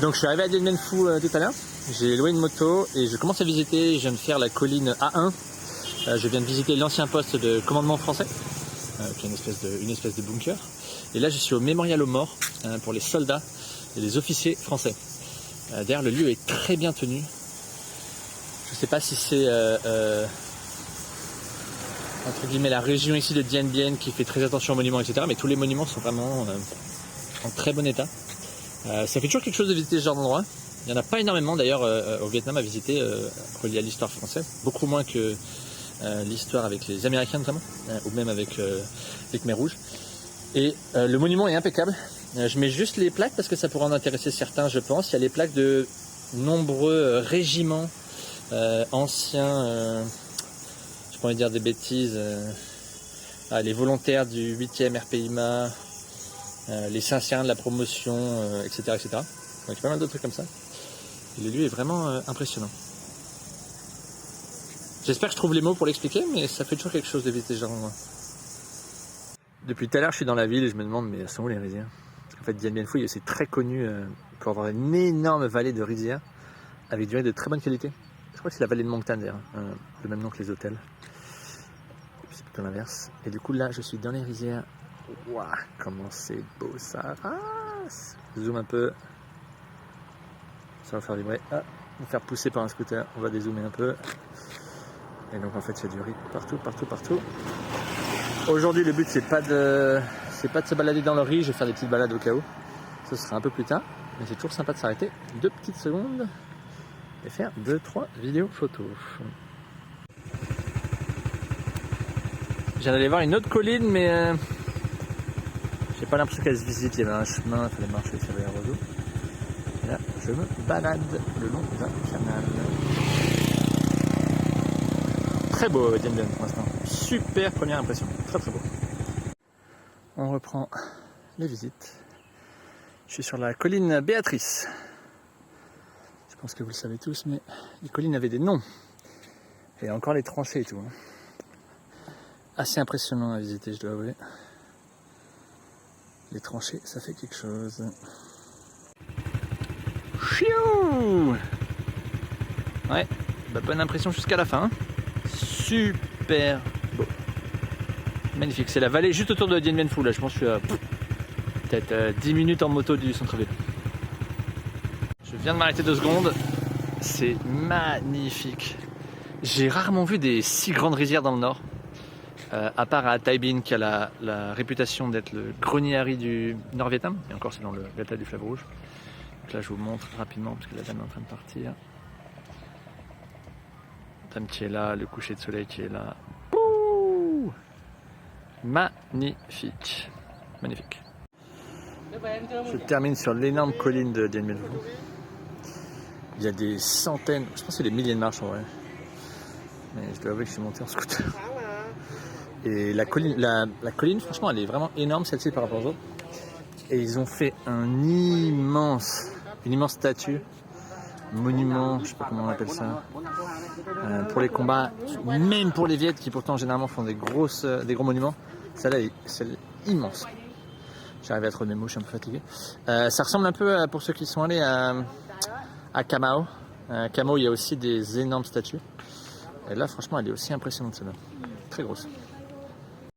Donc je suis arrivé à Dien Bien Phu tout à l'heure, j'ai loué une moto et je commence à visiter, je viens de faire la colline A1, je viens de visiter l'ancien poste de commandement français, qui est une espèce de bunker. Et là je suis au mémorial aux morts pour les soldats et les officiers français. D'ailleurs le lieu est très bien tenu, je ne sais pas si c'est entre guillemets la région ici de Dien Bien qui fait très attention aux monuments, etc. Mais tous les monuments sont vraiment en très bon état. Ça fait toujours quelque chose de visiter ce genre d'endroit. Il n'y en a pas énormément d'ailleurs au Vietnam à visiter relié à l'histoire française, beaucoup moins que l'histoire avec les Américains notamment, ou même avec les Khmers rouges. Et le monument est impeccable. Je mets juste les plaques parce que ça pourrait en intéresser certains, je pense. Il y a les plaques de nombreux régiments anciens, je pourrais dire des bêtises, les volontaires du 8e RPIMA, les Saint-Cyriens de la promotion, etc., etc. Donc il y a pas mal de trucs comme ça. Et le lieu est vraiment impressionnant. J'espère que je trouve les mots pour l'expliquer, mais ça fait toujours quelque chose de visiter ce genre d'endroit. Depuis tout à l'heure, je suis dans la ville et je me demande, mais elles sont où les rizières? En fait, Dien Bien Phu, c'est très connu pour avoir une énorme vallée de rizières avec du riz de très bonne qualité. Je crois que c'est la vallée de Mong Tan d'ailleurs, le même nom que les hôtels. C'est plutôt l'inverse. Et du coup, là, je suis dans les rizières. Waouh, comment c'est beau ça! Zoom un peu. Ça va faire vibrer. On va faire pousser par un scooter. On va dézoomer un peu. Et donc en fait, il y a du riz partout, partout, partout. Aujourd'hui, le but c'est pas de se balader dans le riz. Je vais faire des petites balades au cas où. Ce sera un peu plus tard. Mais c'est toujours sympa de s'arrêter 2 petites secondes et faire 2-3 vidéos photos. J'allais voir une autre colline, mais j'ai pas l'impression qu'elle se visite. Il y avait un chemin, il fallait marcher sur les roseaux. Et là, je me balade le long d'un canal. Très beau, Dien Bien pour l'instant. Super première impression. Très très beau. On reprend les visites. Je suis sur la colline Béatrice. Je pense que vous le savez tous, mais les collines avaient des noms. Et encore les tranchées et tout. Assez impressionnant à visiter, je dois avouer. Les tranchées, ça fait quelque chose. Chiou! Ouais, bonne impression jusqu'à la fin. Super beau. Magnifique, c'est la vallée juste autour de Dien Bien Phu. Là, je pense que je suis à peut-être 10 minutes en moto du centre-ville. Je viens de m'arrêter 2 secondes. C'est magnifique. J'ai rarement vu des si grandes rizières dans le nord. À part à Tai Binh qui a la réputation d'être le grenier à riz du Nord-Vietnam, et encore c'est dans le delta du fleuve rouge. Donc là je vous montre rapidement parce que la dame est en train de partir. La dame qui est là, le coucher de soleil qui est là. Ouh, magnifique, magnifique. Je termine sur l'énorme colline de Dien Bien Phu. Il y a des centaines, je pense que c'est des milliers de marches en vrai. Mais je dois avouer que je suis monté en scooter. Et la colline, franchement, elle est vraiment énorme celle-ci par rapport aux autres. Et ils ont fait une immense statue, monument, je sais pas comment on appelle ça, pour les combats, même pour les Viettes qui pourtant généralement font des gros monuments. Celle-là est immense. J'arrive à trouver mes mots, je suis un peu fatigué. Ça ressemble un peu pour ceux qui sont allés à Ca Mau. Ca Mau, il y a aussi des énormes statues. Et là, franchement, elle est aussi impressionnante celle-là. Très grosse.